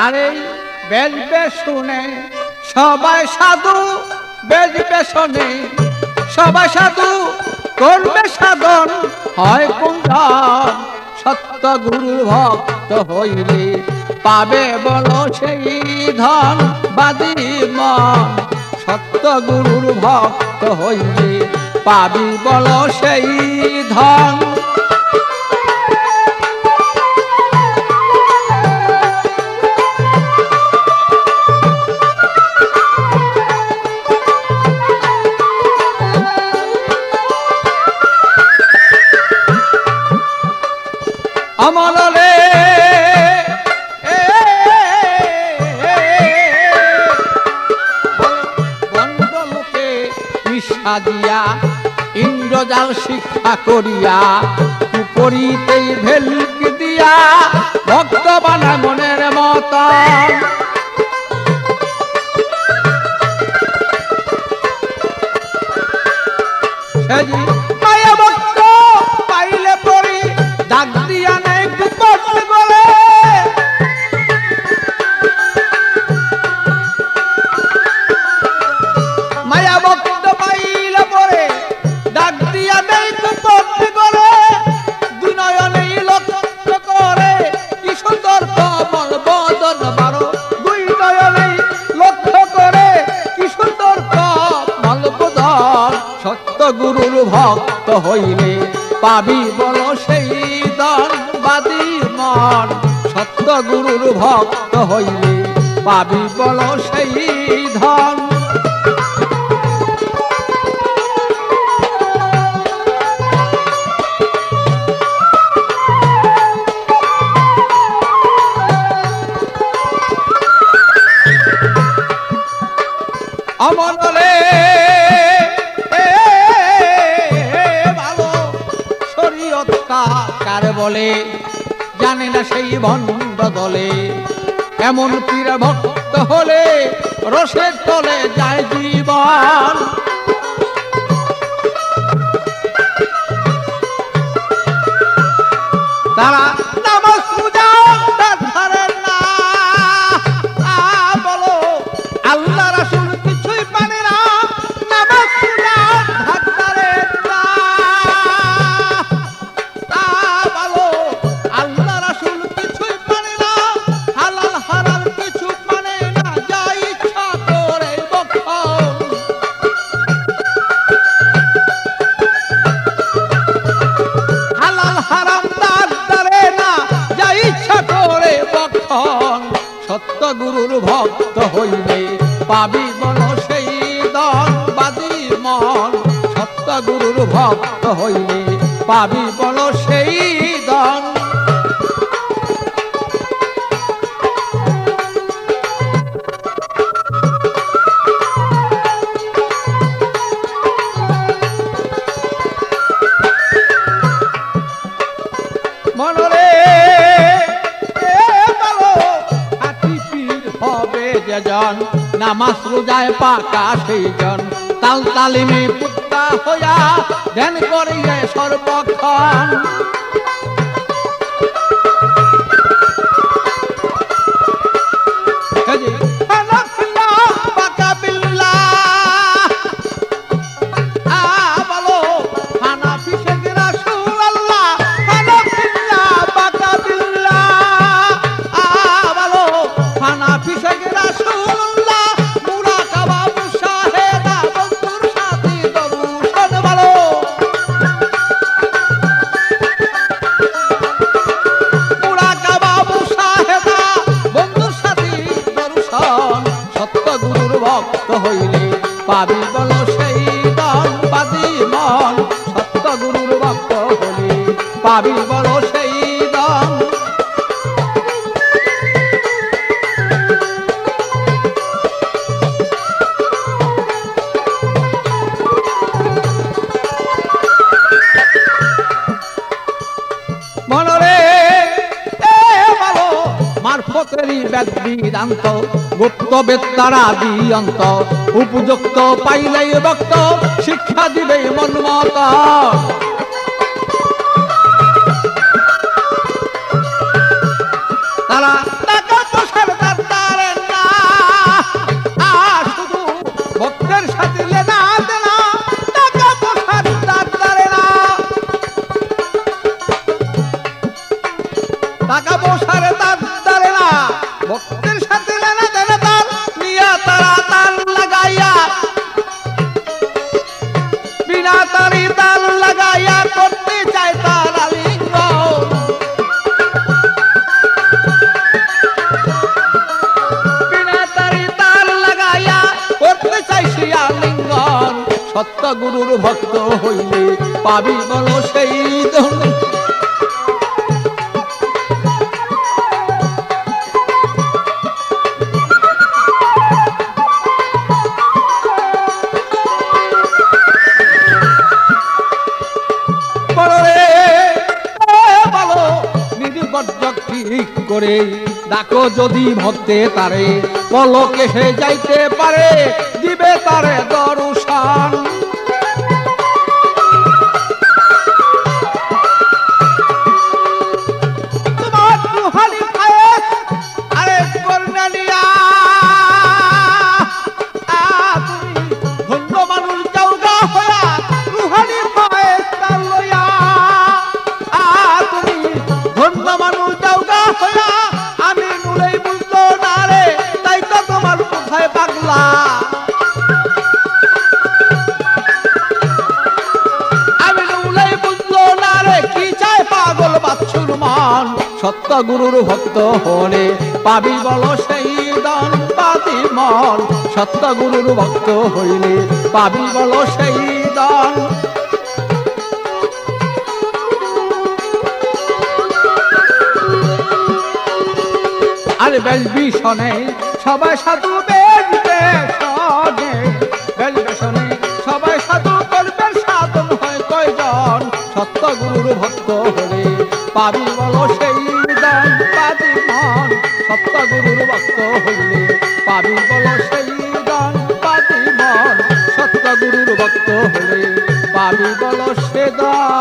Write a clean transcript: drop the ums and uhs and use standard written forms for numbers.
আরে বেজবে শুনে সবাই সাধু, বেজবে শুনে সবাই সাধু, করবে সাধন হয় কুঞ্জন। সত্য গুরুর ভক্ত হইলে পাবে বলো সেই ধন বাদী মন। সত্য গুরুর ভক্ত হইলে পাবি বলো সেই ধন। অমলে বন্ধলোকে মিশা দিয়া ইন্দ্রজাল শিক্ষা করিয়া কুপরিতেই ভেলকি দিয়া ভক্ত বানা মনের মতন। সেদিন মায়া ভক্ত পাইলে পরি ডাক দিয়া নেই কুপট বলে। মায়া ভক্ত পাইলে পরে ডাক দিয়া নেই কুপট বলে। দুই নয়নেই লক্ষ্য করে কি সুন্দর কমল বদন বারো। দুই নয়নেই লক্ষ্য করে কি সুন্দর কমল বদন। সত্য গুরুর ভক্ত হইলে পাবি বলো সেই ধন বাদী মন। সত্য গুরুর ভক্ত হইলে পাবি বলো সেই ধন। অমলে ভালো শরীয়ত কার বলে জানে না সেই ভণ্ড দলে। এমন পীর ভক্ত হলে রসের তলে যায় জীবন। তারা নামাজ পূজা ধরে না, বলো আল্লাহ রাসূল কিছুই পারে না। নামাজ পূজা ধরে না, বলো আল্লাহ রাসূল কিছুই পারে না। হালাল হারাম কিছু মানে না, যা ইচ্ছা করে বক্ষণ। হালাল হারাম তার ধরে না, যা ইচ্ছা করে বক্ষণ। সত্য গুরুর ভক্ত হইলে পাবি বলো সেই ধন বাদী মন। সত্য গুরুর ভক্ত হইলে পাবি বলো সেই ধন। মনরে বলো হাতি পীর হবে যেজন, নামাজ রোজায় পাকা সেই জন। তাল তালিমে পুত্তা হইয়া ধ্যান করিয়ে সর্বক্ষণ। হইলে পাবি বলো সেই ধন বাদী মন। সত্য গুরুর ভক্ত হইলে পাবি বলো সেই ধন। মনরে ভালো মারফতেরই বেদ বিদান্ত, গুপ্ত বেত্তারা দিয়ন্ত। উপযুক্ত পাইলেই ভক্ত শিক্ষা দিবে মন মত। তারা টাকা পয়সার সত্য গুরুর ভক্ত হইলে পাবি বলো সেই ধন। ঠিক করে ডাকো যদি ভক্তে তারে, পলকে সে যাইতে পারে, দিবে তারে দর্শন। তোমার রুহানি খায়েশ আরে করনা নিয়া তুমি ধন্য মানুষ যাওগা হইয়া, রুহানি খায়েশ লইয়া তুমি ধন্য মানুষ যাওগা হইয়া। আমি নুলেই বুঝলো না রে, তাই তো তোমার কোথায় পাগলা। আমি নুলেই বুঝলো না রে, কি চায় পাগল বাচ্চুর মান। সত্য গুরুর ভক্ত হলে পাবি বলো সেই দান পাতি মন। সত্য গুরুর ভক্ত হইলে পাবি বলো সেই দান। আর বেলবিশনে সবাই সাধু বেলবেশনে, বেলবেশনে সবাই সাধু করবেন, সাধন হয় কয়জন। সত্য গুরুর ভক্ত হলে পাবি বলো সেই দান পাতি মন। সত্য গুরুর ভক্ত হইলে পাবি বলো সেই দান পাতি মন। সত্য গুরুর ভক্ত হলে পাবি বলো সে দান।